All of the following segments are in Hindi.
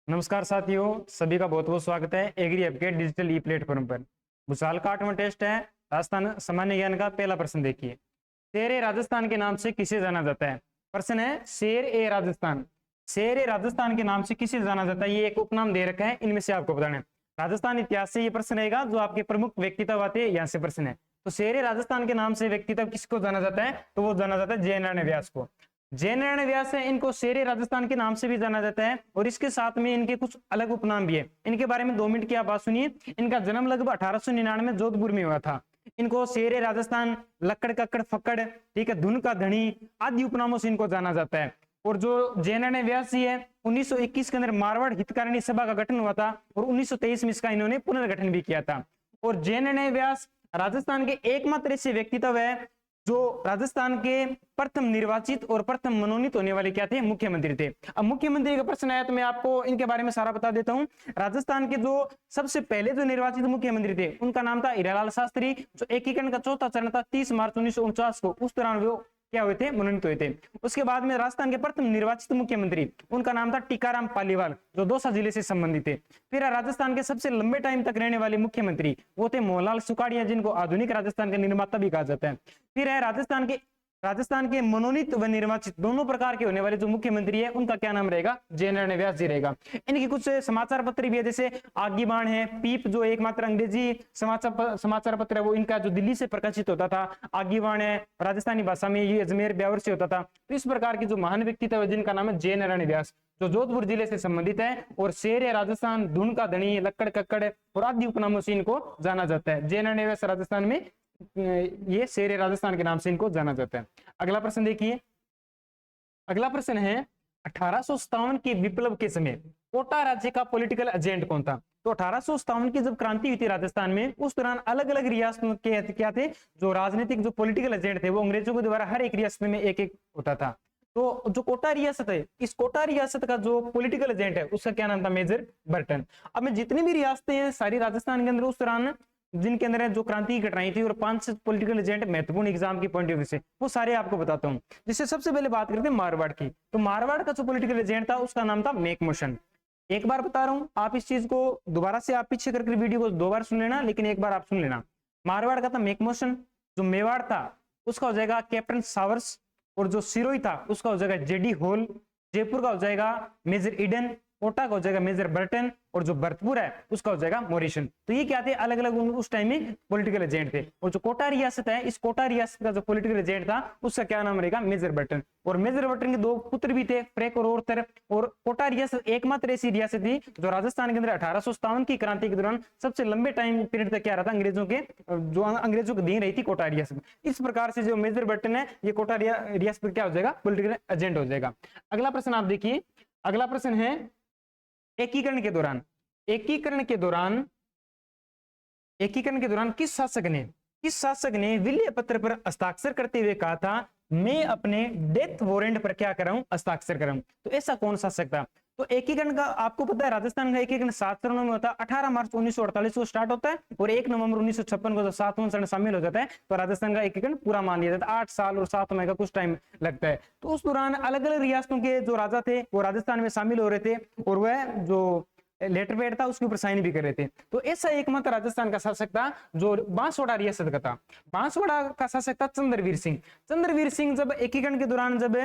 नमस्कार साथियों, सभी का बहुत बहुत स्वागत है एग्री ऐप के डिजिटल ई प्लेटफॉर्म पर। भूसाल का 8वां टेस्ट है राजस्थान सामान्य ज्ञान का। पहला प्रश्न देखिए, शेर ए राजस्थान के नाम से किसे जाना जाता है। प्रश्न है शेर ए राजस्थान। शेर ए राजस्थान के नाम से किसे जाना जाता है, ये एक उपनाम दे रखा है, इनमें से आपको बताना है। राजस्थान इतिहास से ये प्रश्न रहेगा, जो आपके प्रमुख व्यक्तित्व आते हैं यहाँ से प्रश्न है। तो शेर ए राजस्थान के नाम से व्यक्तित्व किसको जाना जाता है, तो वो जाना जाता है जयनारायण व्यास को। जयनारायण व्यास है, इनको शेर ए राजस्थान के नाम से भी जाना जाता है और इसके साथ में इनके कुछ अलग उपनाम भी है। इनके बारे में 2 मिनट की आप बात सुनिए। इनका जन्म लगभग 1899 जोधपुर में हुआ था। इनको शेर ए राजस्थान, लक्कड़ कक्कड़ फक्कड़, ठीक है, धुन का धनी आदि उपनामों से इनको जाना जाता है। और जो जयनारायण व्यास जी है, 1921 के अंदर मारवाड़ हितकारिणी सभा का गठन हुआ था और 1923 में इसका इन्होंने पुनर्गठन भी किया था। और जयनारायण व्यास राजस्थान के एकमात्र ऐसे व्यक्तित्व है जो राजस्थान के प्रथम निर्वाचित और प्रथम मनोनीत होने वाले क्या थे, मुख्यमंत्री थे। अब मुख्यमंत्री का प्रश्न आया तो मैं आपको इनके बारे में सारा बता देता हूं। राजस्थान के जो सबसे पहले जो निर्वाचित मुख्यमंत्री थे उनका नाम था हीरालाल शास्त्री, जो एकीकरण का चौथा चरण था 30 मार्च 1949 को, उस दौरान वो क्या हुए थे, मनोनीत हुए थे। उसके बाद में राजस्थान के प्रथम निर्वाचित मुख्यमंत्री, उनका नाम था टीकाराम पालीवाल, जो दौसा जिले से संबंधित थे। फिर राजस्थान के सबसे लंबे टाइम तक रहने वाले मुख्यमंत्री वो थे मोहनलाल सुखाड़िया, जिनको आधुनिक राजस्थान के निर्माता भी कहा जाता है। फिर है राजस्थान के मनोनीत व निर्वाचित दोनों प्रकार के होने वाले जो मुख्यमंत्री है, उनका क्या नाम रहेगा, जयनारायण व्यास जी रहेगा। इनकी कुछ समाचार पत्र भी है, जैसे आगीबाण है, पीप जो एकमात्र अंग्रेजी समाचार पत्र है वो इनका जो दिल्ली से प्रकाशित होता था। आगीबाण है राजस्थानी भाषा में, ये अजमेर ब्यावर से होता था। तो इस प्रकार की जो महान व्यक्तित्व है जिनका नाम है जयनारायण व्यास, जो जोधपुर जिले से संबंधित है। और शेर है राजस्थान, धुन का धनी, लक्कड़ कक्कड़ और आदि उपनामों से इनको जाना जाता है। जयनारायण व्यास राजस्थान में, ये शेर ए राजस्थान के नाम से इनको जाना जाता है। अगला प्रश्न देखिए, अगला प्रश्न है 1857 के विप्लव के समय कोटा राज्य का पॉलिटिकल एजेंट कौन था। तो 1857 की जब क्रांति हुई थी राजस्थान में, उस दौरान अलग अलग रियासतों के क्या थे, जो राजनीतिक जो पॉलिटिकल एजेंट थे वो अंग्रेजों के द्वारा हर एक रियासत में एक एक होता था। तो जो कोटा रियासत है, इस कोटा रियासत का जो पॉलिटिकल एजेंट है उसका क्या नाम था, मेजर बर्टन। अब मैं जितनी भी रियासतें हैं सारी राजस्थान के अंदर उस दौरान जिनके अंदर जो क्रांति की घटनाएं थी और 5 पॉलिटिकल एजेंट महत्वपूर्ण एग्जाम की पॉइंट ऑफ व्यू से, वो सारे आपको बताता हूं। जिससे सबसे पहले बात करते हैं मारवाड़ की। तो मारवाड़ का जो पॉलिटिकल एजेंट था उसका नाम था मेकमोशन। एक बार बता रहा हूं, आप इस चीज को दोबारा से आप पीछे करके वीडियो को 2 बार सुन लेना, लेकिन एक बार आप सुन लेना। मारवाड़ का था मेकमोशन। जो मेवाड़ था उसका हो जाएगा कैप्टन सावर्स, और जो सिरोही था उसका हो जाएगा जेडी होल। जयपुर का हो जाएगा मेजर ईडन। कोटा का हो जाएगा मेजर बर्टन, और जो भरतपुर है उसका हो जाएगा मोरिशन। तो ये क्या थे, अलग अलग उस टाइम में पॉलिटिकल एजेंट थे। और जो कोटा रियासत है, इस कोटा रियासत का जो पॉलिटिकल एजेंट था उसका क्या नाम रहेगा, मेजर बर्टन। और मेजर बर्टन के 2 पुत्र भी थे, फ्रेक और ओर्थर। और कोटा रियासत एकमात्र ऐसी रियासत थी जो राजस्थान के अंदर 1857 की क्रांति के दौरान सबसे लंबे टाइम पीरियड तक क्या रहा था, अंग्रेजों को दी रही थी कोटा रियासत। इस प्रकार से जो मेजर बर्टन है ये कोटा रियासत क्या हो जाएगा, पॉलिटिकल एजेंट हो जाएगा। अगला प्रश्न आप देखिए, अगला प्रश्न है एकीकरण के दौरान किस शासक ने विलय पत्र पर हस्ताक्षर करते हुए कहा था, मैं अपने डेथ वारंट पर क्या कर रहा हूं, हस्ताक्षर कर रहा हूं। तो ऐसा कौन शासक था। तो एकीकरण का आपको पता है, राजस्थान का एकीकरण 7 चरणों में होता है। 18 मार्च 1948 को स्टार्ट होता है और 1 नवंबर 1956 को जब 7वां चरण शामिल हो जाता है तो राजस्थान का एकीकरण पूरा मान लिया जाता है। 8 साल और 7 महीने का कुछ टाइम लगता है। तो उस दौरान अलग अलग रियासतों के जो राजा थे वो राजस्थान में शामिल हो रहे थे, और वह जो लेटर पेड था उसके ऊपर साइन भी कर रहे थे। तो ऐसा एकमात्र राजस्थान का शासक था जो बांसवाड़ा रियासत का था। बांसवाड़ा का शासक था चंद्रवीर सिंह। चंद्रवीर सिंह जब एकीकरण के दौरान जब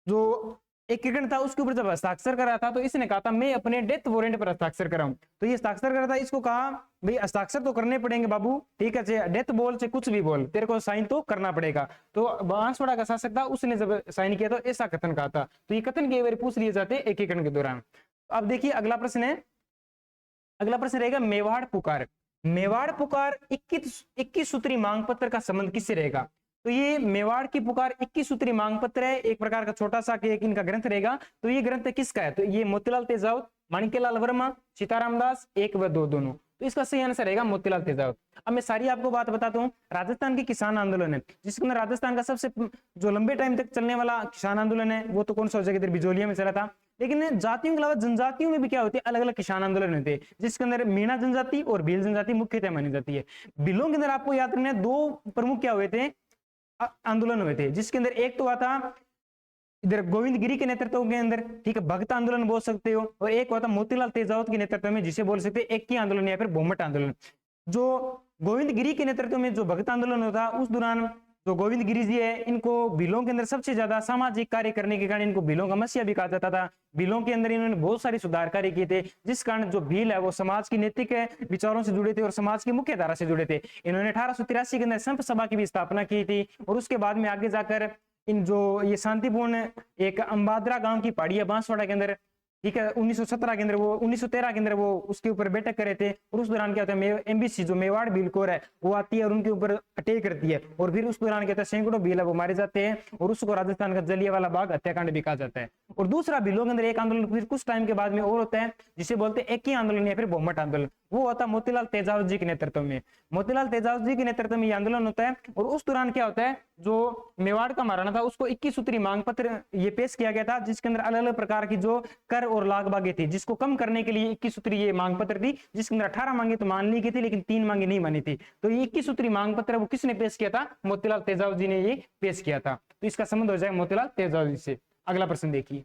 जो एकीकरण था उसके ऊपर जब हस्ताक्षर कर रहा था तो इसने कहा था मैं अपने डेथ वारंट पर हस्ताक्षर कर रहा हूं। तो ये हस्ताक्षर कर रहा था, इसको कहा भाई हस्ताक्षर तो करने पड़ेंगे बाबू, ठीक है, चाहे डेथ बोल चाहे कुछ भी बोल, तेरे को साइन तो करना पड़ेगा। तो बांसवाड़ा का शासक था, उसने जब साइन किया तो ऐसा कथन कहा था। तो ये कथन कई बार पूछ लिए जाते हैं एकीकरण के दौरान। अब देखिए अगला प्रश्न है, अगला प्रश्न रहेगा मेवाड़ पुकार। मेवाड़ पुकार 21 सूत्री मांग पत्र का संबंध किससे रहेगा। तो ये मेवाड़ की पुकार 21 सूत्री मांग पत्र है, एक प्रकार का छोटा सा एक इनका ग्रंथ रहेगा। तो ये ग्रंथ किसका है, तो ये मोतीलाल तेजावत, माणिक्यलाल वर्मा, सीताराम दास 1 व 2 दोनों। तो इसका सही आंसर रहेगा मोतीलाल तेजावत। अब मैं सारी आपको बात बताता हूँ। राजस्थान के किसान आंदोलन है जिसके अंदर राजस्थान का सबसे जो लंबे टाइम तक चलने वाला किसान आंदोलन है वो तो कौन सा हो जाएगा, इधर बिजोलिया में चला था। लेकिन जातियों के अलावा जनजातियों में भी क्या होती है, अलग अलग किसान आंदोलन होते हैं, जिसके अंदर मीणा जनजाति और भील जनजाति मुख्यतः मानी जाती है। भीलों के अंदर आपको याद रखना है 2 प्रमुख क्या हुए थे, आंदोलन हुए थे, जिसके अंदर एक तो हुआ था इधर गोविंद गिरी के नेतृत्व के अंदर, ठीक है, भक्त आंदोलन बोल सकते हो, और एक होता मोतीलाल तेजावत के नेतृत्व में, जिसे बोल सकते हैं एक्की आंदोलन या फिर बोमट आंदोलन। जो गोविंद गिरी के नेतृत्व में जो भक्त आंदोलन होता, उस दौरान जो गोविंद गिरी जी है, इनको भीलों के अंदर सबसे ज्यादा सामाजिक कार्य करने के कारण इनको भीलों का मसीहा भी कहा जाता था। भीलों के अंदर इन्होंने बहुत सारे सुधार कार्य किए थे, जिस कारण जो भील है वो समाज की नैतिक विचारों से जुड़े थे और समाज की मुख्य धारा से जुड़े थे। इन्होंने 1883 के अंदर संत सभा की भी स्थापना की थी, और उसके बाद में आगे जाकर इन जो ये शांतिपूर्ण एक अंबाद्रा गांव की पहाड़ी है बांसवाड़ा के अंदर, ठीक है, 1917 के अंदर वो 1913 के अंदर वो उसके ऊपर बैठक करे थे, और उस दौरान क्या होता है एमबीसी जो मेवाड़ भील कोर है वो आती है और उनके ऊपर अटैक करती है, और फिर उस दौरान क्या होता है सैकड़ों भील है वो मारे जाते हैं, और उसको राजस्थान का जलियांवाला बाग हत्याकांड भी कहा जाता है। और दूसरा भीलों के अंदर एक आंदोलन फिर कुछ टाइम के बाद में और होता है, जिसे बोलते हैं एक्की आंदोलन या फिर बोमट आंदोलन। वो होता है मोतीलाल तेजावत जी के नेतृत्व में। मोतीलाल तेजावत जी के नेतृत्व में ये आंदोलन होता है, और उस दौरान क्या होता है, जो मेवाड़ का महाराणा था उसको 21 सूत्री मांग पत्र ये पेश किया गया था, जिसके अंदर अलग अलग प्रकार की जो कर और लागबागे थी, जिसको कम करने के लिए 21 सूत्री ये मांग पत्र थी, जिसके अंदर 18 मांगे तो मान ली गई थी, लेकिन 3 मांगे नहीं मानी थी। तो ये 21 सूत्री मांग पत्र वो किसने पेश किया था? मोतीलाल तेजावत जी ने ये पेश किया था। तो इसका संबंध हो जाएगा मोतीलाल तेजावत जी से। अगला प्रश्न देखिए,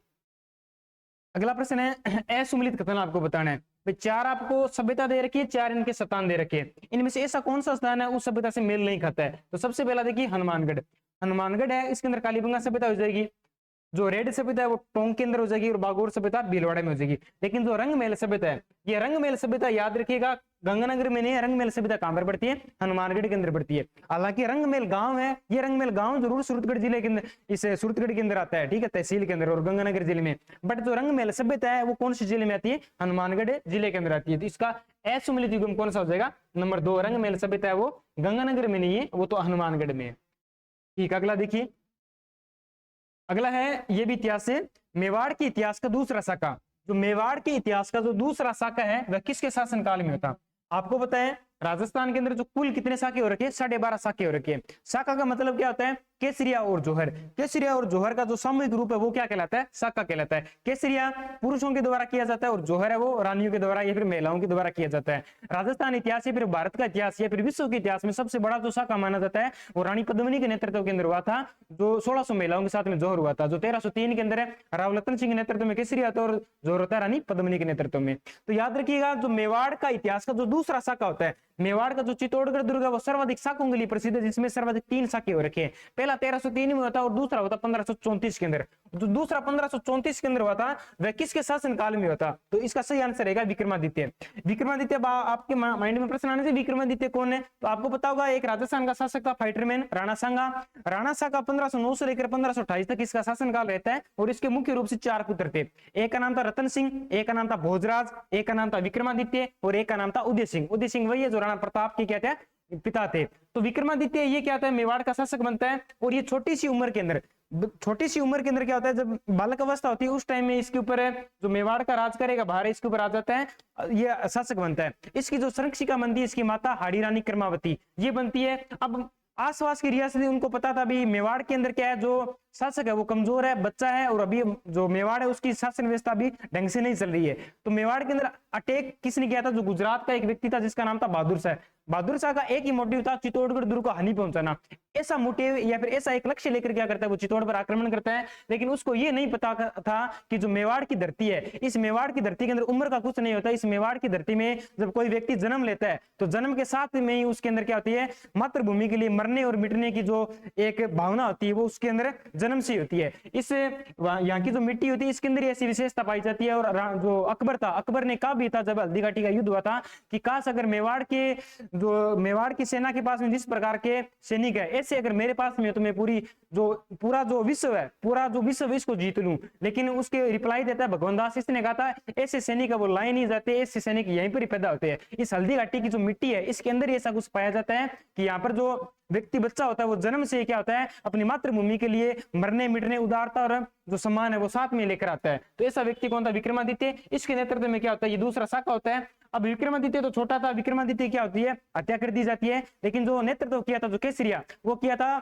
अगला प्रश्न है असुमिलित कथन आपको बताना है। 4 आपको सभ्यता दे रखी है, 4 इनके स्थान दे रखे हैं, इनमें से ऐसा कौन सा स्थान है उस सभ्यता से मेल नहीं खाता है? तो सबसे पहला देखिए हनुमानगढ़। हनुमानगढ़ है, इसके अंदर कालीबंगा सभ्यता हो जाएगी। जो रेड सभ्यता है वो टोंक के अंदर हो जाएगी, और बागोर सभ्यता भीलवाड़ा में हो जाएगी। लेकिन जो रंगमहल सभ्यता है, ये रंगमहल सभ्यता याद रखिएगा गंगानगर में नहीं है, रंगमहल सभ्यता कहां पर पड़ती है? हनुमानगढ़ के अंदर पड़ती है। हालांकि रंगमहल गांव है, ये रंगमहल गांव जरूर सूरतगढ़ जिले के अंदर, इस सूरतगढ़ के अंदर आता है, ठीक है, तहसील के अंदर और गंगानगर जिले में। बट जो रंगमहल सभ्यता है वो कौन से जिले में आती है? हनुमानगढ़ जिले के अंदर आती है। तो इसका असुमिलित युग्म कौन सा हो जाएगा? नंबर 2। रंगमहल सभ्यता है वो गंगानगर में नहीं है, वो तो हनुमानगढ़ में है। ठीक, अगला देखिए, अगला है ये भी इतिहास है, मेवाड़ के इतिहास का दूसरा शाखा। जो मेवाड़ के इतिहास का जो दूसरा शाखा है वह किसके शासनकाल में होता? आपको पता है राजस्थान के अंदर जो कुल कितने शाखे हो रखे हैं? 12.5 शाखे हो रखे हैं। शाखा का मतलब क्या होता है? केसरिया और जोहर। केसरिया और जोहर का जो सामूहिक रूप है वो क्या कहलाता है? शाखा कहलाता है। केसरिया पुरुषों के द्वारा किया जाता है, और जोहर है वो रानियों के द्वारा या फिर महिलाओं के द्वारा किया जाता है। राजस्थान इतिहास या फिर भारत का इतिहास या फिर विश्व के इतिहास में सबसे बड़ा जो शाखा माना जाता है वो रानी पद्मिनी के नेतृत्व के अंदर हुआ था, जो 1600 महिलाओं के साथ में जोहर हुआ था। जो 1303 के अंदर है रावलतन सिंह के नेतृत्व में केसरिया आता है, और जोहर होता है रानी पद्मिनी के नेतृत्व में। तो याद रखिएगा जो मेवाड़ का इतिहास का जो दूसरा शाखा होता है, मेवाड़ का जो चित्तौड़गढ़ दुर्ग है वो सर्वाधिक शाखों के लिए प्रसिद्ध है, जिसमें सर्वाधिक 3 शाखे हो रखे हैं। पहला 1303 में होता है और दूसरा होता 1534 के अंदर। जो दूसरा 1534 के अंदर हुआ था वह किसके शासन काल में होता? तो इसका सही आंसर रहेगा विक्रमादित्य। विक्रमादित्य आपके माइंड में प्रश्न आने से विक्रमादित्य कौन है? तो आपको पता होगा एक राजस्थान का शासक था फाइटरमैन राणा सांगा। राणा सांगा 1509 से लेकर 1528 तक इसका शासनकाल रहता है, और इसके मुख्य रूप से 4 पुत्र थे। एक का नाम था रतन सिंह, एक का नाम था भोजराज, एक का नाम था विक्रमादित्य, और एक का नाम था उदय सिंह। उदय सिंह वही है जो राणा प्रताप के क्या थे? पिता थे। तो विक्रमादित्य ये क्या होता है? मेवाड़ का शासक बनता है, और ये छोटी सी उम्र के अंदर क्या होता है? जब बालक अवस्था होती है उस टाइम में इसके ऊपर जो मेवाड़ का राज करेगा भार इसके ऊपर आ जाता है, ये शासक बनता है। इसकी जो संरक्षिका बनती है इसकी माता हाड़ी रानी क्रमावती ये बनती है। अब आसपास की रियासतें उनको पता था अभी मेवाड़ के अंदर क्या है, जो शासक है वो कमजोर है, बच्चा है, और अभी जो मेवाड़ है उसकी शासन व्यवस्था भी ढंग से नहीं चल रही है। तो मेवाड़ के अंदर अटैक किसने किया था? जो गुजरात का एक व्यक्ति था जिसका नाम था बहादुर शाह। बहादुर शाह का एक ही मोटिव था चित्तौड़गढ़ दुर्ग को हानि पहुंचाना। ऐसा मोटिव या फिर ऐसा एक लक्ष्य लेकर क्या करता है? वो चित्तौड़ पर आक्रमण करता है। लेकिन उसको ये नहीं पता था कि जो मेवाड़ की धरती है, इस मेवाड़ की धरती के अंदर उम्र का कुछ नहीं होता। इस मेवाड़ की धरती में जब कोई व्यक्ति जन्म लेता है तो जन्म के साथ में ही उसके अंदर क्या होती है? मातृभूमि के लिए मरने और मिटने की जो एक भावना होती है वो उसके अंदर जन्म से होती है। इस यहाँ की जो मिट्टी होती है इसके अंदर ऐसी विशेषता पाई जाती है। और जो अकबर था, अकबर ने कहा भी था जब हल्दी घाटी का युद्ध हुआ था कि काश अगर मेवाड़ की सेना के पास में जिस प्रकार के सैनिक है ऐसे अगर मेरे पास में हो तो मैं पूरा जो विश्व है, पूरा जो विश्व इसको जीत लूं। लेकिन उसके रिप्लाई देता है भगवान दास, इसने कहा था ऐसे सैनिक वो लाए नहीं जाते, ऐसे सैनिक यहीं पर ही पैदा होते हैं। इस हल्दी घाटी की जो मिट्टी है इसके अंदर ऐसा कुछ पाया जाता है कि यहाँ पर जो व्यक्ति बच्चा होता है वो जन्म से क्या होता है? अपनी मातृभूमि के लिए मरने मिटने उदारता और जो सम्मान है वो साथ में लेकर आता है। तो ऐसा व्यक्ति कौन था? विक्रमादित्य। इसके नेतृत्व में क्या होता है? ये दूसरा शाखा होता है। अब विक्रमादित्य तो छोटा था, विक्रमादित्य क्या होती है? हत्या कर दी जाती है। लेकिन जो नेतृत्व किया था जो केसरिया वो किया था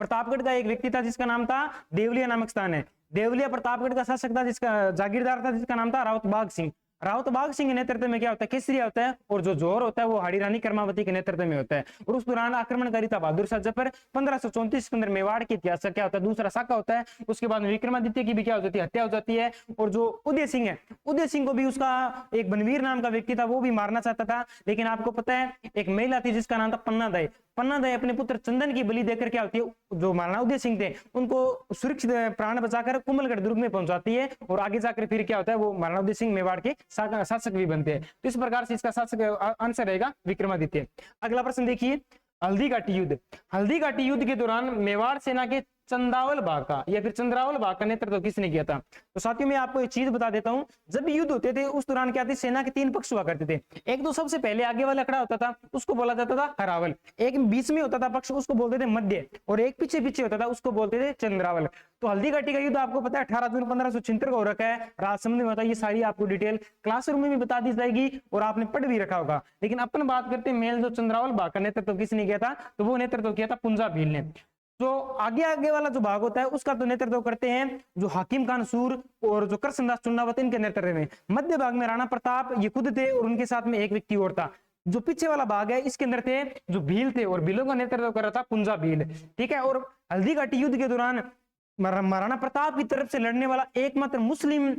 प्रतापगढ़ का एक व्यक्ति था जिसका नाम था देवलिया नामक स्थान है। देवलिया प्रतापगढ़ का शासक था, जिसका जागीरदार था, जिसका नाम था रावत बाग सिंह। राउत बाघ सिंह के नेतृत्व में क्या होता है, केसरिया होता है, और जो जोहर होता है वो हाड़ी रानी कर्मावती के नेतृत्व में होता है। और उस दौरान आक्रमणकारी था बहादुर शाह जफर। 1534 के अंदर मेवाड़ के इतिहास का क्या होता है, दूसरा शाखा होता है। उसके बाद विक्रमादित्य की भी क्या हो जाती है, हत्या हो जाती है। और जो उदय सिंह है, उदय सिंह को भी उसका एक बनवीर नाम का व्यक्ति था, वो भी मारना चाहता था। लेकिन आपको पता है एक महिला थी जिसका नाम था पन्ना दाई। पन्ना दाई अपने पुत्र चंदन की बलि देकर क्या होती है, जो महाराणा उदय सिंह थे उनको सुरक्षित प्राण बचाकर कुंभलगढ़ दुर्ग में पहुंचाती है। और आगे जाकर फिर क्या होता है, वो महाराणा उदय सिंह मेवाड़ के शासक भी बनते हैं। तो इस प्रकार से इसका शासक आंसर रहेगा विक्रमादित्य। अगला प्रश्न देखिए, हल्दी घाटी युद्ध। हल्दी घाटी युद्ध के दौरान मेवाड़ सेना के चंदावल बाग का या फिर चंद्रावल बाग का नेतृत्व किसने किया था? तो साथियों मैं आपको एक चीज बता देता हूं, जब भी युद्ध होते थे उस दौरान क्या थे, सेना के 3 पक्ष हुआ करते थे। एक तो सबसे पहले आगे वाला खड़ा होता था उसको बोला जाता था हरावल, एक बीच में होता था पक्ष उसको बोलते थे मध्य, और एक पीछे पीछे होता था उसको बोलते थे चंद्रावल। तो हल्दी घाटी का युद्ध आपको पता है 18 जून 1576 को हो रखा है, राजसमंद में होता है। ये सारी आपको डिटेल क्लासरूम में भी बता दी जाएगी और आपने पढ़ भी रखा होगा। लेकिन अपन बात करते हैं मेल जो चंद्रावल बाग का नेतृत्व किसने किया था, तो वो नेतृत्व किया था पुंजा भील ने। जो आगे वाला जो भाग होता है उसका तो नेतृत्व करते हैं जो हाकिम खान सूर और जो कृष्णदास चुन्नावत इनके नेतृत्व में। मध्य भाग में राणा प्रताप ये खुद थे और उनके साथ में एक व्यक्ति और था। जो पीछे वाला भाग है इसके अंदर थे जो भील थे और भीलों का नेतृत्व कर रहा था पुंजा भील, ठीक है। और हल्दी घाटी युद्ध के दौरान महाराणा प्रताप की तरफ से लड़ने वाला एकमात्र मुस्लिम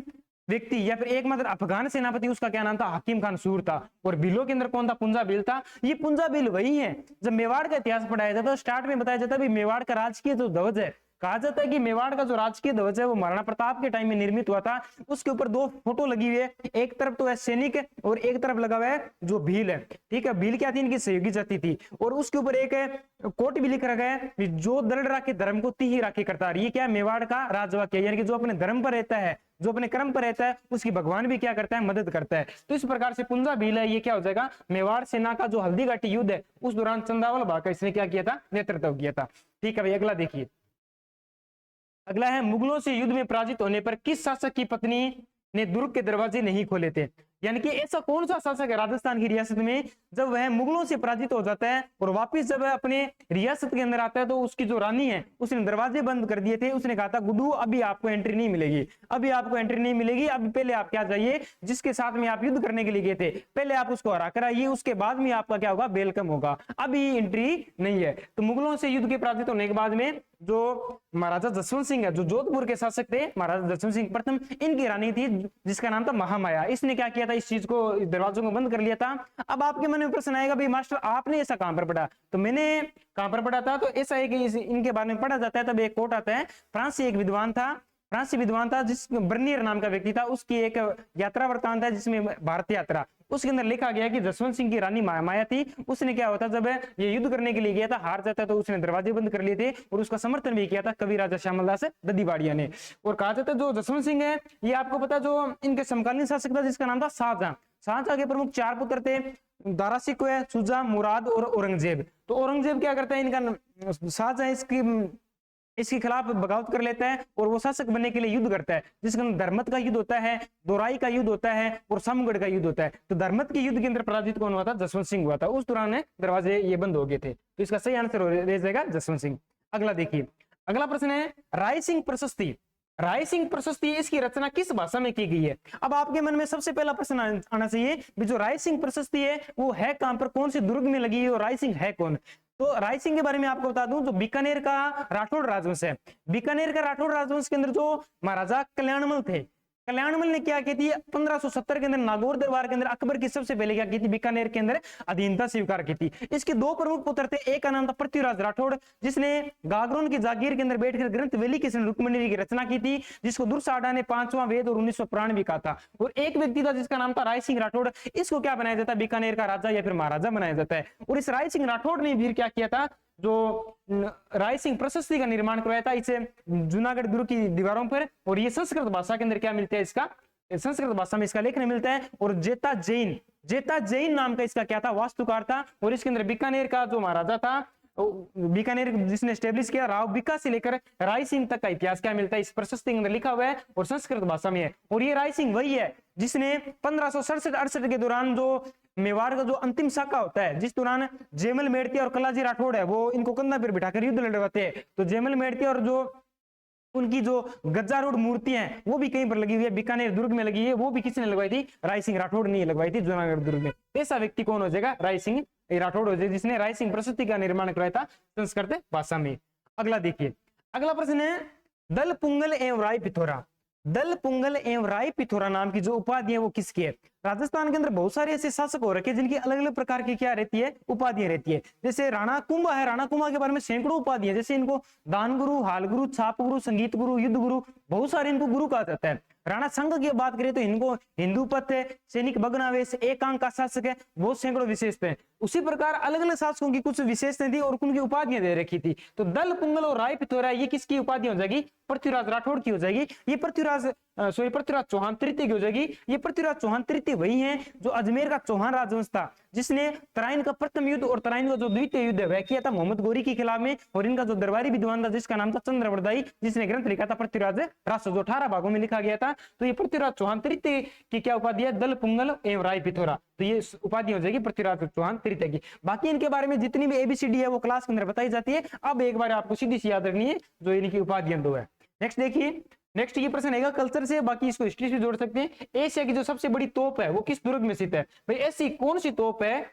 व्यक्ति या फिर एकमात्र अफगान सेनापति उसका क्या नाम था, हाकिम खान सूर था। और भीलों के अंदर कौन था, पुंजा भील था। ये पुंजा भील वही है जब मेवाड़ का इतिहास पढ़ाया जाता है स्टार्ट में बताया जाता है मेवाड़ का राजकीय जो ध्वज है, कहा जाता है कि मेवाड़ का जो राजकीय ध्वज है वो महाराणा प्रताप के टाइम में निर्मित हुआ था। उसके ऊपर 2 फोटो लगी हुई है, एक तरफ तो है सैनिक और एक तरफ लगा हुआ है जो भील है, ठीक है। भील क्या थी, इनकी सहयोगी जाति थी। और उसके ऊपर एक कोट भी लिख रखा है, जो दृढ़ राखे धर्म को ती ही राखी करता है। ये क्या मेवाड़ का राजवाक्य, यानी कि जो अपने धर्म पर रहता है, जो अपने कर्म पर रहता है उसकी भगवान भी क्या करता है, मदद करता है। तो इस प्रकार से पुंजा भील है, ये क्या हो जाएगा, मेवाड़ सेना का जो हल्दी घाटी युद्ध है उस दौरान चंदावल बाग का इसने क्या किया था, नेतृत्व किया था, ठीक है भाई। अगला देखिए, अगला है मुगलों से युद्ध में पराजित होने पर किस शासक की पत्नी ने दुर्ग के दरवाजे नहीं खोले थे? यानी कि ऐसा कौन सा शासक है राजस्थान की रियासत में जब वह मुगलों से पराजित हो जाता है और वापस जब वह अपने रियासत के अंदर आता है तो उसकी जो रानी है उसने दरवाजे बंद कर दिए थे। उसने कहा था गुड्डू अभी आपको एंट्री नहीं मिलेगी, अभी आपको एंट्री नहीं मिलेगी, अभी पहले आप क्या जाइए, जिसके साथ में आप युद्ध करने के लिए गए थे पहले आप उसको हरा कर आइए, उसके बाद में आपका क्या होगा, वेलकम होगा, अभी एंट्री नहीं है। तो मुगलों से युद्ध के पराजित होने के बाद में जो महाराजा जसवंत सिंह है, जो जोधपुर के शासक थे, महाराजा जसवंत सिंह प्रथम, इनकी रानी थी जिसका नाम था महामाया। इसने क्या किया था, इस चीज को, दरवाजों को बंद कर लिया था। अब आपके मन में प्रश्न आएगा भाई मास्टर आपने ऐसा कहां पर पढ़ा, तो मैंने कहां पर पढ़ा था, तो ऐसा है कि इनके बारे में पढ़ा जाता है। तब एक कोट आता है, फ्रांसी एक विद्वान था, फ्रांसी विद्वान था जिस बर्नियर नाम का व्यक्ति था, उसकी एक यात्रा वृत्तांत है जिसमें भारत यात्रा, उसके अंदर लिखा गया कि जसवंत सिंह की रानी माया थी। उसने क्या होता जब ये युद्ध करने के लिए गया था, हार जाता तो उसने दरवाजे बंद कर लिए थे और उसका समर्थन भी किया था कवि राजा श्यामलदास ददीवाड़िया ने। और कहा जाता है जो जसवंत सिंह है ये आपको पता जो इनके समकालीन शासक था जिसका नाम था शाहजहां। शाहजहां के प्रमुख 4 पुत्र थे, दारा सिकोह, शुजा, मुराद और औरंगजेब। तो औरंगजेब क्या करता है, इनका शाहजहां इसके खिलाफ बगावत कर लेता है और वो शासक बनने के लिए युद्ध करता है, जिसके अंदर धर्मत का युद्ध होता है, दोराई का युद्ध होता है और सामगढ़ का युद्ध होता है। तो धर्मत के युद्ध के अंदर पराजित कौन हुआ था, जसवंत सिंह हुआ था। उस दौरान दरवाजे ये बंद हो गए थे, तो इसका सही आंसर रह जाएगा जसवंत सिंह। अगला देखिए, अगला प्रश्न है राय सिंह प्रशस्ति। राय सिंह प्रशस्ति इसकी रचना किस भाषा में की गई है? अब आपके मन में सबसे पहला प्रश्न आना चाहिए जो राय सिंह प्रशस्ति है वो है कहां पर, कौन से दुर्ग में लगी है और राय सिंह है कौन? तो राय सिंह के बारे में आपको बता दूं जो बीकानेर का राठौड़ राजवंश है, बीकानेर का राठौड़ राजवंश के अंदर जो महाराजा कल्याणमल थे, कल्याणमल ने क्या की थी 1570 के अंदर नागौर दरबार के अंदर अकबर की सबसे पहले क्या की थी, बीकानेर के अंदर अधीनता स्वीकार की थी। इसके 2 प्रमुख पुत्र थे, एक का नाम था पृथ्वीराज राठौड़ जिसने गागरोन की जागीर के अंदर बैठकर ग्रंथ वेली की रुक्मणी की रचना की थी, जिसको दुर्साढ़ा ने 5वां वेद और 1900 पुराण भी कहा था। और एक व्यक्ति था जिसका नाम था राय सिंह राठौड़, इसको क्या बनाया जाता है, बीकानेर का राजा या फिर महाराजा बनाया जाता है। और इस राय सिंह राठौड़ ने भी क्या किया था, जो राय सिंह प्रशस्ति का निर्माण करवाया था इसे जूनागढ़ दुर्ग की दीवारों पर। और ये संस्कृत भाषा के अंदर क्या मिलता है, इसका संस्कृत भाषा में इसका लेखन मिलता है। और जेता जैन नाम का इसका क्या था, वास्तुकार था। और इसके अंदर बीकानेर का जो महाराजा था, बीकानेर जिसने स्टेब्लिश किया, राव बिका से लेकर राय सिंह तक का इतिहास क्या मिलता है इस प्रशस्ति के अंदर लिखा हुआ है और संस्कृत भाषा में है। और ये राय सिंह वही है जिसने 1567-68 के दौरान जो मेवाड़ का जो अंतिम शाखा होता है, जिस दौरान जेमल मेड़ती और कलाजी राठौड़ है वो इनको कंधा पर बिठाकर युद्ध लड़वाते हैं। तो जेमल मेड़ती और जो उनकी जो गजारूढ़ मूर्तियां हैं वो भी कहीं पर लगी हुई है, बीकानेर दुर्ग में लगी है, वो भी किसने लगवाई थी? राय सिंह राठौड़ ने लगवाई थी जूनागढ़ दुर्ग में। ऐसा व्यक्ति कौन हो जाएगा? राय सिंह राठौड़ हो जाएगा, जिसने राय सिंह प्रशस्ति का निर्माण करवाया था संस्कृत भाषा में। अगला देखिए, अगला प्रश्न है दल पुंगल एवं राय पिथौरा। दल पुंगल एवं राय पिथौरा नाम की जो उपाधि है वो किसकी है? राजस्थान के अंदर बहुत सारे ऐसे शासक हो रखे हैं जिनकी अलग अलग प्रकार की क्या रहती है? उपाधियां रहती है। जैसे राणा कुंभा है, राणा कुंभा के बारे में सैकड़ों उपाधियां, जैसे इनको दान गुरु, हाल गुरु, छाप गुरु, संगीत गुरु, युद्ध गुरु, बहुत सारे इनको गुरु कहा जाता है। राणा संघ की बात करें तो इनको हिंदू पथ है, सैनिक भग्नावेश, एकांक का शासक है, बहुत सैकड़ों विशेषताएं। उसी प्रकार अलग अलग शासकों की कुछ विशेषताएं थी और उनकी उपाधियां दे रखी थी। तो दल पुंगल और राय पिथौरा ये किसकी उपाधि हो जाएगी? पृथ्वीराज राठौड़ की हो जाएगी। ये पृथ्वीराज चौहान तृतीय की हो जाएगी। ये पृथ्वीराज चौहान तृतीय वही है जो अजमेर का चौहान राजवंश था, जिसने तराइन का प्रथम युद्ध और तराइन का जो द्वितीय युद्ध है वह किया था मोहम्मद गोरी के खिलाफ में। और इनका जो दरबारी विद्वान था जिसका नाम था चंद्रवरदाई, जिसने ग्रंथ लिखा था पृथ्वीराज राष्ट्र, जो 18 भागों में लिखा गया था। तो ये पृथ्वीराज चौहान तृतीय की क्या उपाधि है? दल पुंगल एवं राय पिथौरा। तो ये उपाधि हो जाएगी पृथ्वीराज चौहान तृतीय की। बाकी इनके बारे में जितनी भी एबीसीडी है वो क्लास के अंदर बताई जाती है। अब एक बार आपको सीधी सी याद रखनी है जो इनकी उपाधियां दो है। नेक्स्ट देखिए, नेक्स्ट ये प्रश्न है कल्चर से, बाकी इसको हिस्ट्री से जोड़ सकते हैं। एशिया की जो सबसे बड़ी तोप है वो किस दुर्ग में स्थित है? भाई ऐसी कौन सी तोप है,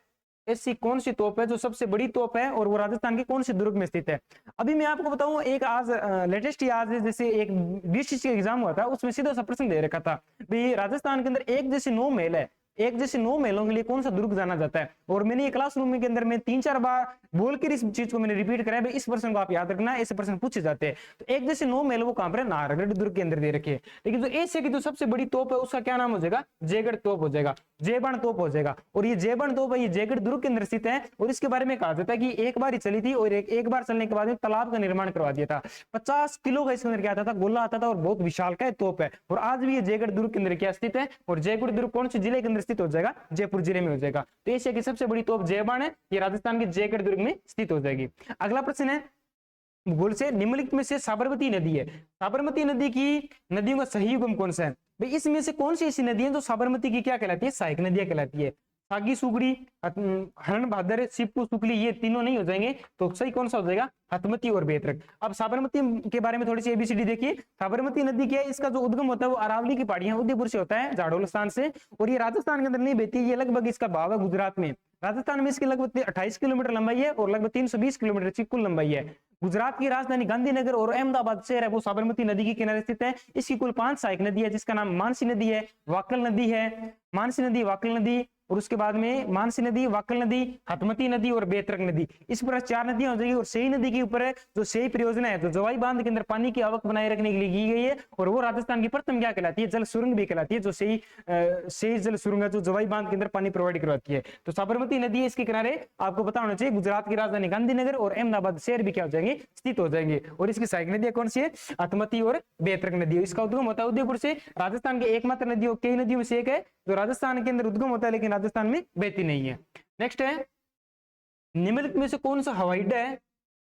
ऐसी कौन सी तोप है जो सबसे बड़ी तोप है और वो राजस्थान के कौन से दुर्ग में स्थित है? अभी मैं आपको बताऊं, एक आज लेटेस्ट ही आज जैसे एक बीसीसी एग्जाम हुआ था, उसमें सीधा सा प्रश्न दे रखा था भाई राजस्थान के अंदर एक जैसे 9 महल है, एक जैसे 9 महलों के लिए कौन सा दुर्ग जाना जाता है? और मैंने ये क्लासरूम के अंदर में 3-4 बार बोलकर इस चीज को मैंने रिपीट कराया, इस प्रश्न को आप याद रखना, ऐसे प्रश्न पूछे जाते हैं। तो एक जैसे 9 महल वो कहां पर है? नाहरगढ़ दुर्ग के अंदर दे रखे हैं। लेकिन जो एशिया की जो सबसे बड़ी तोप है उसका क्या नाम हो जाएगा? जयगढ़ तोप हो जाएगा, जयबाण तोप हो जाएगा। और ये जयबाण तोप है, ये जयगढ़ दुर्ग के अंदर स्थित है। और इसके बारे में कहा जाता है कि एक बार ही चली थी और एक बार चलने के बाद तालाब का निर्माण करवा दिया था। 50 किलो का इसके अंदर क्या आता था? गोला आता था और बहुत विशालकाय तोप है। और आज भी ये जयगढ़ दुर्ग के अंदर क्या स्थित है? और जयगढ़ दुर्ग कौन से जिले के अंदर स्थित हो जाएगा? जयपुर जिले में हो जाएगा। तो एशिया की सबसे बड़ी तोप जयबाण है, ये राजस्थान के जयगढ़ दुर्ग में स्थित हो जाएगी। अगला प्रश्न है भूगोल से, निम्नलिखित में से साबरमती नदी है, साबरमती नदी की नदियों का सही युग्म कौन सा है? भाई इसमें से कौन सी ऐसी नदी है जो साबरमती की क्या कहलाती है? सहायक नदियां कहलाती है। सागी सुगड़ी, हरण भादर, शिवपुर सुकली, ये तीनों नहीं हो जाएंगे तो सही कौन सा हो जाएगा? हथमती और बेतरक। अब साबरमती के बारे में थोड़ी सी एबीसीडी देखिए। साबरमती नदी क्या है? इसका जो उद्गम होता है वो अरावली की पहाड़ियां उदयपुर से होता है, जाडोल स्थान से। और ये राजस्थान के अंदर नहीं बहती, ये लगभग इसका भाव है गुजरात में। राजस्थान में इसकी लगभग 28 किलोमीटर लंबाई है और लगभग 320 किलोमीटर की कुल लंबाई है। गुजरात की राजधानी गांधीनगर और अहमदाबाद शहर है वो साबरमती नदी के किनारे स्थित है। इसकी कुल 5 सहायक नदी है, जिसका नाम मानसी नदी है, वाकल नदी है, मानसी नदी, वाकल नदी, और उसके बाद में मानसी नदी, वाकल नदी, हथमती नदी और बेतरक नदी। इस पर 4 नदियां हो जाएगी। और सेई नदी के ऊपर जो सेई परियोजना है, जो जवाई बांध के अंदर पानी की आवक बनाए रखने के लिए की गई है, और वो राजस्थान की प्रथम क्या कहलाती है? जल सुरंग भी कहलाती है, जो सेई जल सुरंग है जो जवाई बांध के अंदर पानी प्रोवाइड करवाती है। तो साबरमती नदी इसके किनारे आपको पता होना चाहिए गुजरात की राजधानी गांधीनगर और अहमदाबाद शहर भी क्या हो जाएंगे? स्थित हो जाएंगे। और इसकी सहायक नदियां कौन सी है? हथमती और बेतरक नदी। इसका उद्गम होता है उदयपुर से। राजस्थान के एकमात्र नदियों, कई नदियों में से एक है जो राजस्थान के अंदर उद्गम होता है लेकिन राजस्थान में बहती नहीं है। नेक्स्ट है, निम्नलिखित में से कौन सा हवाई अड्डा है?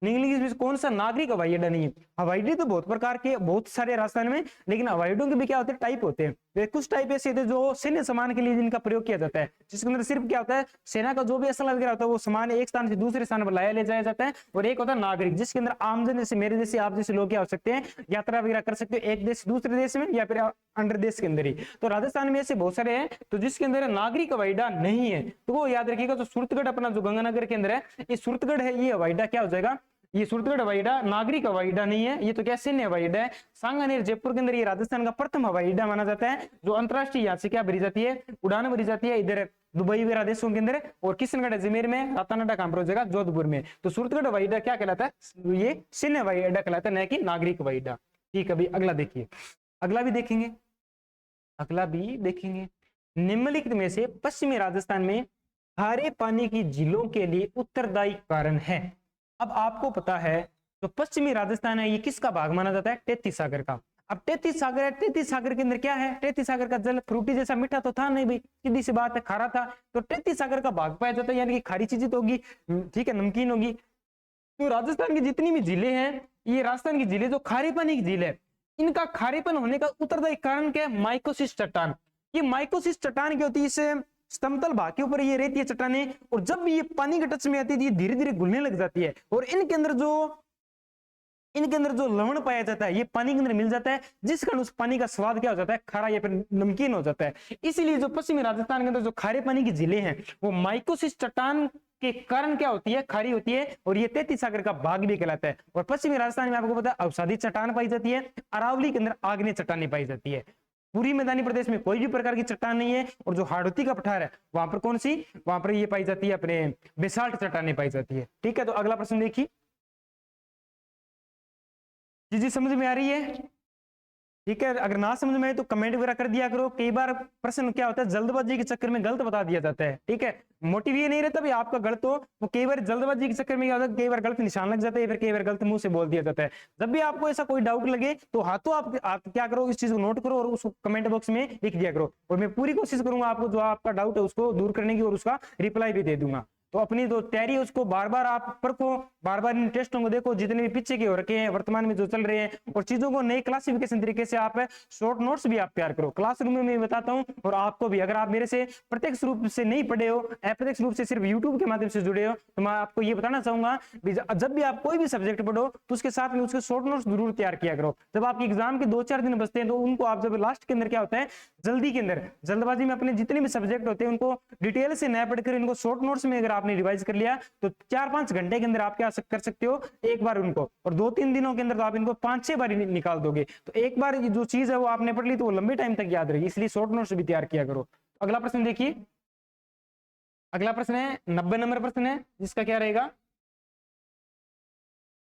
निम्नलिखित में से कौन सा नागरिक हवाई अड्डा नहीं है? हवाई अड्डे तो बहुत प्रकार के, बहुत सारे राजस्थान में, लेकिन हवाई अड्डों के भी क्या होते हैं? टाइप होते हैं। वे कुछ टाइप ऐसे होते हैं जो सैन्य सामान के लिए जिनका प्रयोग किया जाता है, जिसके अंदर सिर्फ क्या होता है? सेना का जो भी असला वगैरह होता है वो सामान एक स्थान से दूसरे स्थान पर लाया ले जाया जाता है। और एक होता है नागरिक, जिसके अंदर आमजन जैसे मेरे जैसे आप जैसे लोग क्या हो सकते हैं? यात्रा वगैरह कर सकते हो एक देश से दूसरे देश में या फिर अंडर देश के अंदर ही। तो राजस्थान में ऐसे बहुत सारे हैं तो जिसके अंदर नागरिक हवाई अड्डा नहीं है। तो वो याद रखिएगा। तो सूरतगढ़ अपना जो गंगानगर के अंदर है, ये सूरतगढ़ है, ये हवाई अड्डा क्या हो जाएगा? ये सूरतगढ़ हवाई अड्डा नागरिक हवाई अड्डा नहीं है, ये तो क्या सैन्य हवाई अड्डा है। सांगानेर जयपुर के अंदर ये राजस्थान का प्रथम हवाई अड्डा माना जाता है, जो अंतरराष्ट्रीय यहाँ से क्या भरी जाती है? उड़ान भरी जाती है इधर दुबई वगैरह देशों के अंदर। और किशनगढ़ अजमेर में, रातानाडा कहां पर हो जाएगा? जोधपुर में। तो सूरतगढ़ हवाई अड्डा क्या कहलाता है? ये सैन्य हवाई अड्डा कहलाता है, न कि नागरिक हवाई अड्डा। ठीक है, अभी अगला देखिए, अगला भी देखेंगे, अगला भी देखेंगे। निम्नलिखित में से पश्चिमी राजस्थान में खारे पानी की झीलों के लिए उत्तरदायी कारण है। अब आपको पता है जो पश्चिमी राजस्थान है ये किसका भाग माना जाता है? तैतीस सागर का। अब 33 सागर है, 33 सागर के अंदर क्या है? 33 सागर का जल फ्रूटी जैसा मीठा तो था नहीं भाई, सीधी सी बात है, खारा था। तो 33 सागर का भाग पाया जाता है, यानी कि खारी चीजें तो होगी, ठीक है, नमकीन होगी। तो राजस्थान की जितनी भी झीलें हैं, ये राजस्थान की झीलें जो खारे पानी की झील है, इनका खारेपन होने का उत्तरदायी कारण क्या है? माइकोसिस चट्टान। ये माइकोसिस चट्टान क्या होती है? इसे समतल भाग के ऊपर ये रहती है चट्टानें, और जब भी ये पानी के टच में आती है धीरे धीरे घुलने लग जाती है। और इनके अंदर जो इनके अंदर जो लवण पाया जाता है ये पानी के अंदर मिल जाता है, जिस कारण उस पानी का स्वाद क्या हो जाता है, खारा या फिर नमकीन हो जाता है। इसीलिए जो पश्चिमी राजस्थान के अंदर जो खारे पानी की झीलें हैं वो माइकोसिस चट्टान के कारण क्या होती है, खारी होती है, और ये 33 सागर का भाग भी कहलाता है। और पश्चिमी राजस्थान में आपको पता है अवसादी चट्टान पाई जाती है, अरावली के अंदर आग्नेय चट्टानें पाई जाती है। पूरी मैदानी प्रदेश में कोई भी प्रकार की चट्टान नहीं है। और जो हाड़ौती का पठार है वहां पर कौन सी, वहां पर ये पाई जाती है अपने बेसाल्ट चट्टानें पाई जाती है। ठीक है, तो अगला प्रश्न देखिए। जी समझ में आ रही है? ठीक है, अगर ना समझ में आए तो कमेंट वगैरह कर दिया करो। कई बार प्रश्न क्या होता है जल्दबाजी के चक्कर में गलत बता दिया जाता है। ठीक है, मोटिव ये नहीं रहता भाई आपका गलत हो, वो कई बार जल्दबाजी के चक्कर में क्या होता है, कई बार गलत निशान लग जाता है, फिर कई बार गलत मुंह से बोल दिया जाता है। जब भी आपको ऐसा कोई डाउट लगे तो हाथों आप क्या करो, इस चीज को नोट करो और उसको कमेंट बॉक्स में लिख दिया करो, और मैं पूरी कोशिश करूंगा आपको जो आपका डाउट है उसको दूर करने की, और उसका रिप्लाई भी दे दूंगा। तो अपनी जो तैयारी है उसको बार बार आप परखो, बार बार इन टेस्टों को देखो जितने भी पीछे के हो रखे हैं, वर्तमान में जो चल रहे हैं, और चीजों को नई क्लासिफिकेशन तरीके से आप शॉर्ट नोट्स भी आप तैयार करो। क्लासरूम में मैं बताता हूं, और आपको भी अगर आप मेरे से प्रत्यक्ष रूप से नहीं पढ़े हो, अप्रत्यक्ष रूप से सिर्फ यूट्यूब के माध्यम से जुड़े हो, तो मैं आपको ये बताना चाहूंगा जब भी आप कोई भी सब्जेक्ट पढ़ो तो उसके साथ में उसके शॉर्ट नोट्स जरूर तैयार किया करो। जब आपके एग्जाम के 2-4 दिन बचते हैं तो उनको आप जब लास्ट के अंदर क्या होता है, जल्दी के अंदर जल्दबाजी में अपने जितने भी सब्जेक्ट होते हैं उनको डिटेल से न पढ़कर इनको शॉर्ट नोट्स में अगर आपने रिवाइज कर लिया तो 4-5 घंटे के अंदर आप क्या कर सकते हो, एक बार उनको, और 2-3 दिनों के अंदर तो आप इनको 5-6 बार निकाल दोगे। तो एक बार जो चीज है वो आपने पढ़ ली तो वो लंबे टाइम तक याद रहेगी, इसलिए शॉर्ट नोट्स भी तैयार किया करो। अगला प्रश्न देखिए, अगला प्रश्न है 90 नंबर प्रश्न है, जिसका क्या रहेगा,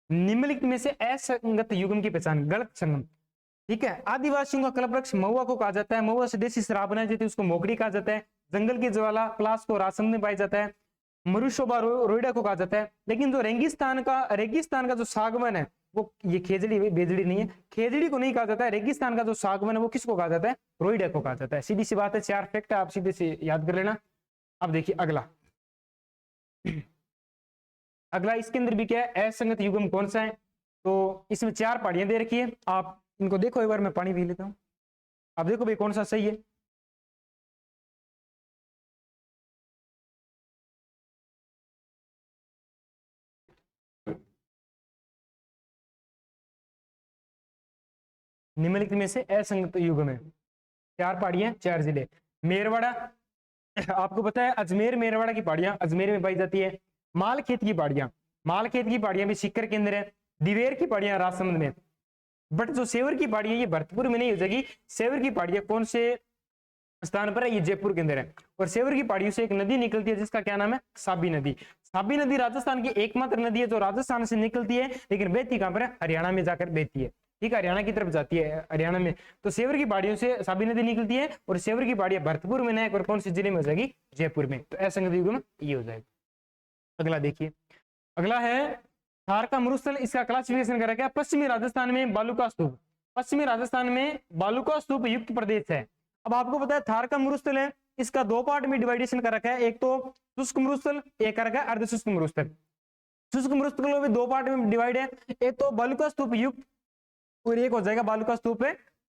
निम्नलिखित में से असंगत युग्म की पहचान। गलत संगम। ठीक है, आदिवासियों का कल्पवृक्ष महुआ को कहा जाता है, महुआ से देसी शराब बनाई जाती है, उसको मोगड़ी कहा जाता है। जंगल की ज्वाला पलाश को राजसमंद में पाया जाता है। मरुशोभा रोइडा को कहा जाता है। लेकिन जो रेगिस्तान का जो सागवन है वो ये खेजड़ी बेजड़ी नहीं है, खेजड़ी को नहीं कहा जाता है। रेगिस्तान का जो सागवन है वो किसको कहा जाता है, रोइडा को कहा जाता है। सीधी सी बात है, 4 फैक्ट है, आप सीधे से याद कर लेना। अब देखिए अगला, अगला इसके अंदर भी क्या है, असंगत युग्म कौन सा है, तो इसमें 4 पहाड़ियां दे रखी है, आप इनको देखो एक बार, मैं पानी पी लेता हूं। आप देखो भाई कौन सा सही है। निम्नलिखित में से असंगत युग्म है, 4 पहाड़ियां 4 जिले। मेरवाड़ा, आपको पता है अजमेर मेरवाड़ा की पहाड़ियां अजमेर में पाई जाती है। मालखेत की पहाड़ियां भी सीकर के अंदर है। दिवेर की पहाड़ियां राजसमंद में। बट जो सेवर की पहाड़ियां ये भरतपुर में नहीं हो जाएगी। सेवर की पहाड़ियां कौन से स्थान पर है, ये जयपुर के अंदर है। और सेवर की पहाड़ियों से एक नदी निकलती है जिसका क्या नाम है, साबी नदी। साबी नदी राजस्थान की एकमात्र नदी है जो राजस्थान से निकलती है, लेकिन बहती कहां पर है, हरियाणा में जाकर बहती है। ठीक है, हरियाणा की तरफ जाती है, हरियाणा में। तो सेवर की पहाड़ियों से साबी नदी निकलती है, और सेवर की पहाड़ियां भरतपुर में है, और कौन से जिले में हो जाएगी, जयपुर में। तो असंगत युग्म ये हो जाएगा। अगला देखिए, अगला है थार का मरुस्थल, इसका क्लासिफिकेशन करा गया पश्चिमी राजस्थान में बालू का स्तूप। पश्चिमी राजस्थान में बालू का स्तूप युक्त प्रदेश है। अब आपको पता है थार का मरुस्थल है, इसका 2 पार्ट में डिवाइडेशन कर रखा है, एक तो शुष्क मरुस्थल, एक कर रखा है अर्धशुष्क मरुस्थल। शुष्क मरुस्थल में 2 पार्ट में डिवाइड है, एक तो बालू का स्तूप युक्त और एक हो जाएगा बालू का स्तूप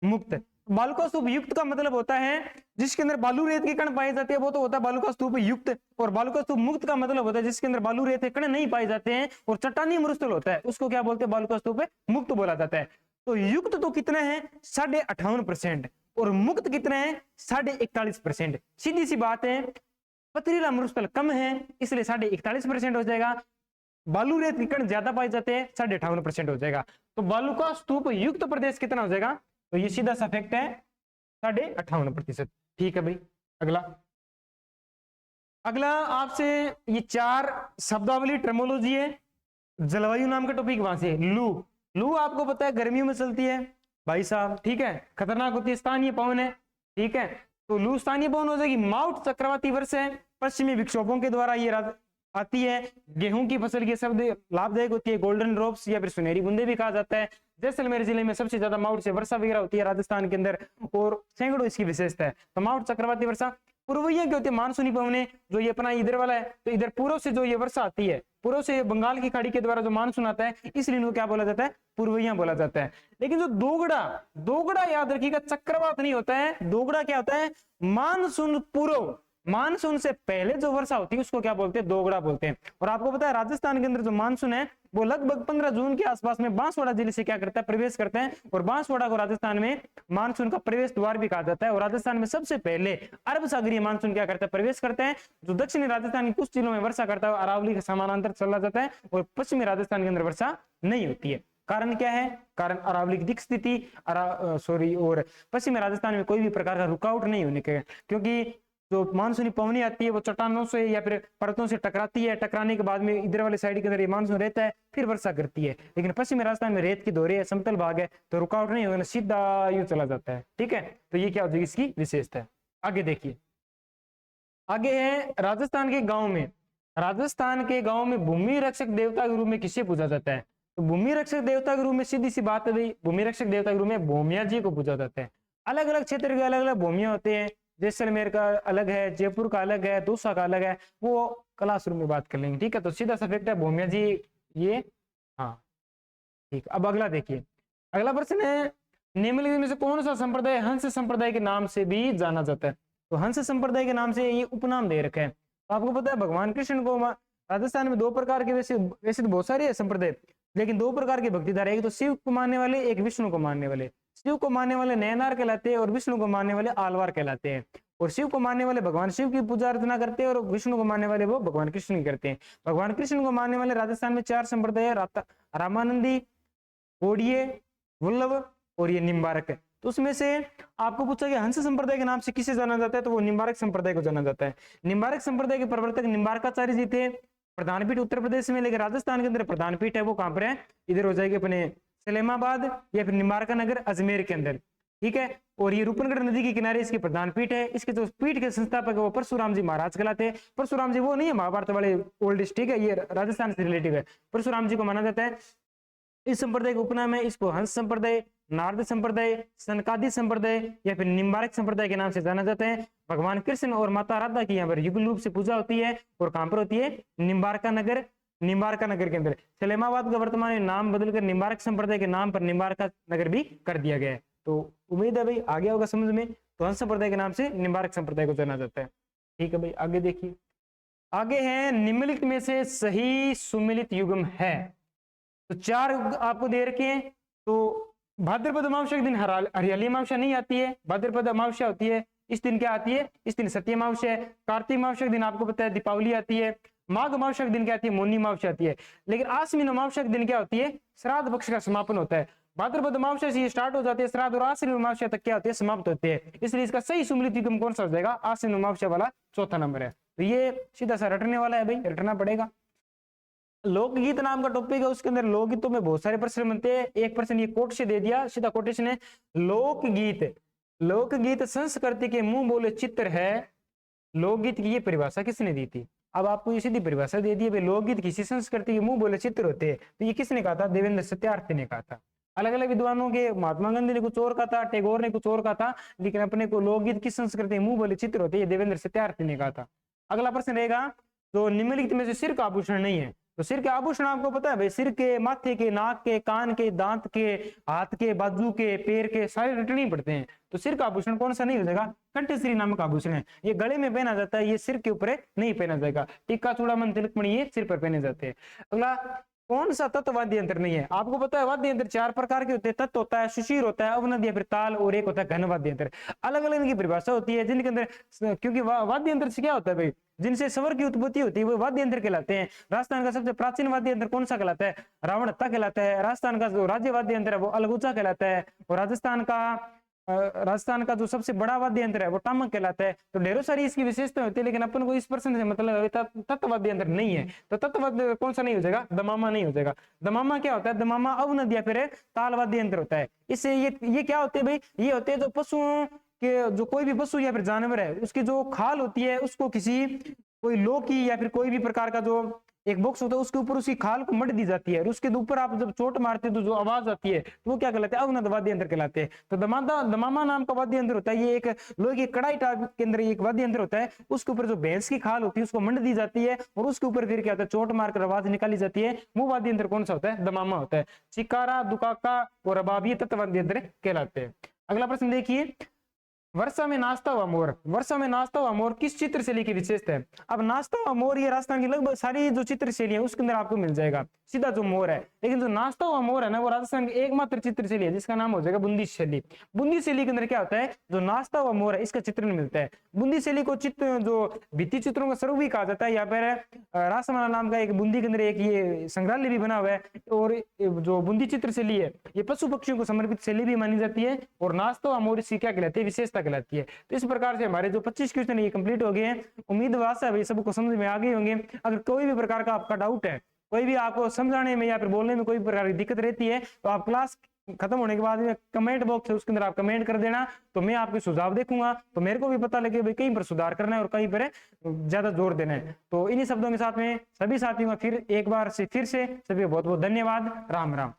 मुक्त। बालू का स्तूप युक्त का मतलब होता है जिसके अंदर बालू रेत के कण पाए जाते हैं, वो तो होता है बालू का स्तूप युक्त। और बालू का स्तूप मुक्त का मतलब होता है जिसके अंदर बालू रेत के कण नहीं पाए जाते हैं और चट्टानी मरुस्थल होता है, उसको क्या बोलते हैं, बालू का स्तूप मुक्त बोला जाता है। तो युक्त तो कितना है, 58.5%, और मुक्त कितना है, 41.5%। सीधी सी बात है, पथरीला मरुस्थल कम है इसलिए 41.5% हो जाएगा। बालू रेत के कण ज्यादा पाए जाते हैं, 58.5% हो जाएगा। तो बालू का स्तूप युक्त प्रदेश कितना हो जाएगा, तो ये सीधा सा फैक्ट है 58.5%। ठीक है भाई, अगला अगला आपसे ये 4 शब्दावली टर्मोलॉजी है। जलवायु नाम का टॉपिक वहां से। लू आपको पता है गर्मियों में चलती है भाई साहब, ठीक है, खतरनाक होती है, स्थानीय पवन है। ठीक है, तो लू स्थानीय पवन हो जाएगी। माउट चक्रवाती वर्षा है, पश्चिमी विक्षोभों के द्वारा ये आती है। गेहूं की फसल की शब्द लाभदायक होती है, गोल्डन ड्रॉप्स या फिर सुनहरी बूंदे भी कहा जाता है। जैसलमेर जिले में सबसे ज्यादा माउट से वर्षा वगैरह होती है राजस्थान के अंदर, और सैकड़ों इसकी विशेषता है। तो माउट चक्रवाती वर्षा। पूर्वइया क्या होती है, मानसूनी पवने, जो ये अपना इधर वाला है, तो इधर पूर्व से जो ये वर्षा आती है, पूर्व से बंगाल की खाड़ी के द्वारा जो मानसून आता है, इसलिए इनको क्या बोला जाता है, पूर्वइया बोला जाता है। लेकिन जो दोगड़ा याद रखिएगा, चक्रवात नहीं होता है, दोगड़ा क्या होता है, मानसून पूर्व, मानसून से पहले जो वर्षा होती है उसको क्या बोलते हैं, दोगड़ा बोलते हैं। और आपको पता है राजस्थान के अंदर जो मानसून है वो लगभग 15 जून के आसपास में बांसवाड़ा जिले से क्या करता है, प्रवेश करते हैं। और बांसवाड़ा को राजस्थान में मानसून का प्रवेश द्वार भी कहा जाता है। और राजस्थान में सबसे पहले अरब सागरीय मानसून क्या करता है, प्रवेश करते हैं। जो दक्षिणी राजस्थान के कुछ जिलों में वर्षा करता है अरावली के समानांतर चला जाता है, और पश्चिमी राजस्थान के अंदर वर्षा नहीं होती है। कारण क्या है, कारण अरावली की दिक् स्थिति और पश्चिमी राजस्थान में कोई भी प्रकार का रुकावट नहीं होने के, क्योंकि जो मानसूनी पवनी आती है वो चट्टानों से या फिर पर्वतों से टकराती है, टकराने के बाद में इधर वाले साइड के अंदर ये मानसून रहता है, फिर वर्षा करती है। लेकिन पश्चिमी राजस्थान में रेत की दोरे है, समतल भाग है, तो रुकावट नहीं होगा, सीधा यूं चला जाता है। ठीक है, तो ये क्या हो जाएगी इसकी विशेषता है। आगे देखिए, आगे है राजस्थान के गाँव में। राजस्थान के गाँव में भूमि रक्षक देवता के रूप में किसे पूजा जाता है, तो भूमि रक्षक देवता के रूप में सीधी सी बात है भाई, भूमि रक्षक देवता के रूप में भूमिया जी को पूजा जाता है। अलग अलग क्षेत्र के अलग अलग भूमिया होते हैं, जैसलमेर का अलग है, जयपुर का अलग है, दौसा का अलग है, वो क्लासरूम में बात कर लेंगे। ठीक है, तो सीधा सा फैक्ट है भूमिया जी ये। हाँ ठीक, अब अगला देखिए, अगला प्रश्न है निम्नलिखित में से कौन सा संप्रदाय हंस संप्रदाय के नाम से भी जाना जाता है। तो हंस संप्रदाय के नाम से ये उपनाम दे रखा है। तो आपको पता है भगवान कृष्ण को राजस्थान में दो प्रकार के, वैसे तो बहुत सारे संप्रदाय, लेकिन दो प्रकार की भक्तिधारा, एक तो शिव को मानने वाले, एक विष्णु को मानने वाले। शिव को मानने वाले नयनार कहलाते हैं और विष्णु को मानने वाले आलवार कहलाते हैं। और शिव को मानने वाले भगवान शिव की पूजा अर्चना करते हैं और विष्णु को मानने वाले वो भगवान कृष्ण की करते हैं। भगवान कृष्ण को मानने वाले राजस्थान में 4 संप्रदाय, रामानंदी, गोड़िये, वल्लभ और ये निम्बारक है। तो उसमें से आपको पूछा कि हंस संप्रदाय के नाम से किसे जाना जाता है, तो वो निम्बारक संप्रदाय को जाना जाता है। निम्बारक संप्रदाय के प्रवर्तक निम्बारकाचार्य जी थे। प्रधानपीठ उत्तर प्रदेश में, लेकिन राजस्थान के अंदर प्रधानपीठ है वो कहां पर है, इधर हो जाएगी अपने सलेमाबाद या फिर निम्बारका नगर अजमेर के अंदर। ठीक है, और ये रूपनगढ़ नदी के किनारे इसकी प्रधानपीठ है। इसके जो पीठ के संस्थापक है वो परशुराम जी महाराज कहलाते हैं। परशुराम जी वो नहीं है महाभारत वाले ओल्डेस्ट, ठीक है, ये राजस्थान से रिलेटिव है। परशुराम जी को माना जाता है। इस संप्रदाय का उपनाम है, इसको हंस संप्रदाय, नारद संप्रदाय, सनकादि संप्रदाय या फिर निम्बारक संप्रदाय के नाम से जाना जाता है। भगवान कृष्ण और माता राधा की यहाँ पर युगल रूप से पूजा होती है, और कहां पर होती है, निम्बारका नगर, निम्बारका नगर के अंदर। सलेमाबाद का वर्तमान में नाम बदलकर निम्बारक संप्रदाय के नाम पर निम्बारका नगर भी कर दिया गया है। तो उम्मीद है भाई आ गया होगा समझ में। तो हंस संप्रदाय के नाम से निम्बारक संप्रदाय को जाना जाता है। ठीक है भाई, आगे देखिए, आगे है निम्नलिखित में से सही सुमिलित युग्म है। तो 4 आपको दे रखे हैं। तो भाद्रपद अमावस्या के दिन हरियाली अमावस्या नहीं आती है, भाद्रपद अमावस्या होती है। इस दिन क्या आती है, इस दिन सत्य अमावस्या है। कार्तिक अमावस्या के दिन आपको पता है दीपावली आती है। माघ अमावस्या के दिन क्या आती है, मौनी अमावस्या आती है। लेकिन आश्विन अमावस्या के दिन क्या होती है, श्राद्ध पक्ष का समापन होता है। भाद्रपद अमावस्या से ये स्टार्ट हो जाती है, श्राद्ध और आश्विन अमावस्या तक क्या होती है, समाप्त होती है। इसलिए इसका सही सुमिलित युग्म कौन सा हो जाएगा, आश्विन अमावस्या वाला चौथा नंबर है। तो ये सीधा सा रटने वाला है भाई, रटना पड़ेगा। लोकगीत नाम का टॉपिक है, उसके अंदर लोकगीतों में बहुत सारे प्रश्न बनते हैं। एक प्रश्न ये कोट से दे दिया, सीधा कोटेशन है, लोकगीत, लोकगीत संस्कृति के मुंह बोले चित्र है। लोकगीत की ये परिभाषा किसने दी थी, अब आपको ये सीधी परिभाषा दे दी है, लोकगीत किसी संस्कृति के मुंह बोले चित्र होते हैं। तो ये किसने कहा था, देवेंद्र सत्यार्थी ने कहा था। अलग अलग विद्वानों के, महात्मा गांधी ने कुछ और कहा था, टैगोर ने कुछ और कहा था, लेकिन अपने को लोकगीत की संस्कृति के मुंह बोले चित्र होते हैं, देवेंद्र सत्यार्थी ने कहा था। अगला प्रश्न रहेगा, तो निम्नलिखित में से सिर का आभूषण नहीं है। तो सिर के आभूषण आपको पता है भाई, सिर के, माथे के, नाक के, कान के, दांत के, हाथ के, बाजू के, पैर के, सारे रटने ही पड़ते हैं। तो सिर का आभूषण कौन सा नहीं हो जाएगा, कंठश्री नामक आभूषण है। ये गले में पहना जाता है, ये सिर के ऊपर नहीं पहना जाएगा। टीका, चूड़ामणि, तिलकमणि ये सिर पर पहने जाते हैं। अगला, कौन सा तत्व वाद्य यंत्र नहीं है। आपको पता है वाद्य यंत्र 4 प्रकार के होते हैं। तत्व होता है, सुशीर होता है, अवनद या फिर ताल, और एक होता है घन वाद्य यंत्र। अलग अलग इनकी परिभाषा होती है, जिनके अंदर, क्योंकि वाद्य यंत्र से क्या होता है भाई, जिनसे स्वर की उत्पत्ति होती है वो वाद्य यंत्र कहलाते हैं। राजस्थान का सबसे प्राचीन वाद्य यंत्र कौन सा कहलाता है, रावणहत्था कहलाता है। राजस्थान का जो राज्य वाद्य यंत्र है वो अलगुचा कहलाता है। और राजस्थान का जो सबसे बड़ा वाद्य यंत्र है वो टामक कहलाता है। तो ढेरों सारी इसकी विशेषता होती है, लेकिन अपन को इस प्रश्न से मतलब तत्व वाद्य यंत्र नहीं है। तो तत्व वाद्य कौन सा नहीं हो जाएगा, दमामा नहीं हो जाएगा। दमामा क्या होता है, दमामा अवनद या फिर ताल वाद्य यंत्र होता है। इससे ये क्या होते हैं भाई, ये होते हैं जो पशुओं के, जो कोई भी पशु या फिर जानवर है उसकी जो खाल होती है उसको किसी कोई लोकी या फिर कोई भी प्रकार का जो एक बॉक्स होता है उसके ऊपर उसकी खाल को मट दी जाती है, और उसके ऊपर आप जब चोट मारते हैं तो जो आवाज आती है तो वो क्या कहलाते हैं, अवनद वाद्य यंत्र कहलाते हैं। तो दमामा नाम का वाद्य यंत्र होता है, ये एक लोहे की कड़ाई टाइप के अंदर एक वाद्य यंत्र होता है। उसके ऊपर जो भैंस की खाल होती है उसको मंड दी जाती है, और उसके ऊपर फिर क्या होता है, चोट मारकर आवाज निकाली जाती है। वो वाद्य यंत्र कौन सा होता है, दमामा होता है। चिकारा, दुकाका और रबाब ये तत्व वाद्य यंत्र कहलाते हैं। अगला प्रश्न देखिए, वर्षा में नाचता हुआ मोर, वर्षा में नाचता हुआ मोर किस चित्र शैली की विशेषता है? अब नाचता हुआ मोर ये राजस्थान की लगभग सारी जो चित्र शैली है उसके अंदर आपको मिल जाएगा, सीधा जो मोर है। लेकिन जो नाचता हुआ मोर है ना, वो राजस्थान की एकमात्र चित्र शैली है जिसका नाम हो जाएगा बूंदी शैली। बूंदी शैली के अंदर क्या होता है, जो नाचता हुआ मोर है इसका चित्रण मिलता है। बूंदी शैली को चित्र जो भित्ति चित्रों का स्वरूप भी कहा जाता है। यहाँ पर रासमाला नाम का एक बूंदी के अंदर एक ये संग्रहालय भी बना हुआ है। और जो बूंदी चित्र शैली है ये पशु पक्षियों को समर्पित शैली भी मानी जाती है। और नाचता हुआ मोर इसकी क्या कहलाती है, विशेषता कहलाती है। तो इस प्रकार से हमारे जो 25 क्वेश्चन ये कंप्लीट हो गए हैं। उम्मीद आशा है भाई सबको समझ में आ गए होंगे। अगर कोई भी प्रकार का आपका डाउट है, कोई भी आपको समझाने में या फिर बोलने में कोई प्रकार की दिक्कत रहती है, तो आप क्लास खत्म होने के बाद में कमेंट बॉक्स है उसके अंदर आप कमेंट कर देना, तो मैं आपके सुझाव देखूंगा। तो मेरे को भी पता लगे भाई कहीं पर सुधार करना है और कहीं पर ज्यादा जोर देना है। तो इन्हीं शब्दों के साथ में सभी साथियों का फिर एक बार से फिर से सभी बहुत बहुत धन्यवाद। राम राम।